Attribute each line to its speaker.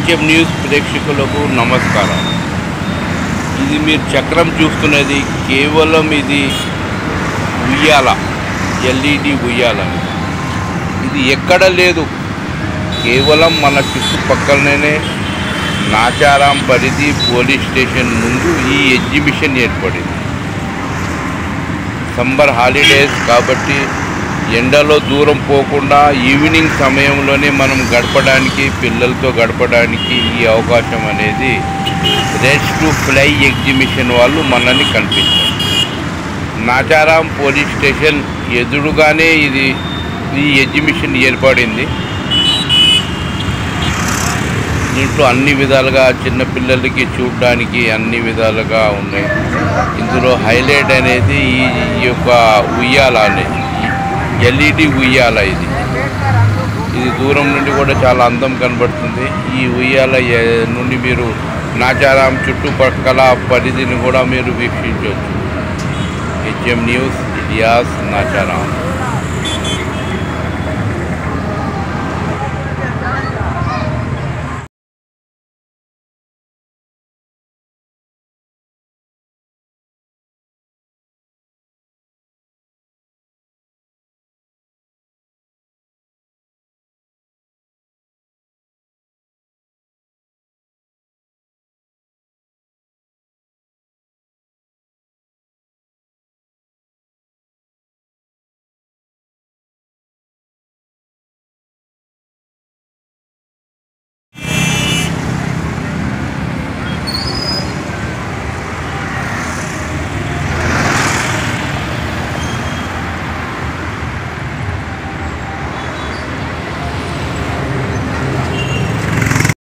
Speaker 1: HM news ప్రేక్షకులకు నమస్కారం. ఇది మీరు చక్రం చూస్తున్నది కేవలం ఇది ఉయ్యాల, ఎల్ఈడి ఉయ్యాల. ఇది ఎక్కడ లేదు, కేవలం మన చుట్టుపక్కలనే నాచారం పరిధి పోలీస్ స్టేషన్ ముందు ఈ ఎగ్జిబిషన్ ఏర్పడింది. సమ్మర్ హాలిడేస్ కాబట్టి ఎండలో దూరం పోకుండా ఈవినింగ్ సమయంలోనే మనం గడపడానికి, పిల్లలతో గడపడానికి ఈ అవకాశం అనేది రెస్ట్ టు ఫ్లై ఎగ్జిబిషన్ వాళ్ళు మనల్ని కనిపించారు. నాచారం పోలీస్ స్టేషన్ ఎదురుగానే ఈ ఎగ్జిబిషన్ ఏర్పడింది. దీంట్లో అన్ని విధాలుగా చిన్నపిల్లలకి చూడడానికి అన్ని విధాలుగా ఉన్నాయి. ఇందులో హైలైట్ అనేది ఈ యొక్క ఉయ్యాల అనేది, ఎల్ఈడి ఉయ్యాల. ఇది దూరం నుండి కూడా చాలా అందం కనబడుతుంది. ఈ ఉయ్యాల నుండి మీరు నాచారం చుట్టుపక్కల పరిధిని కూడా మీరు వీక్షించవచ్చు. HM news, Ilyas, Nacharam.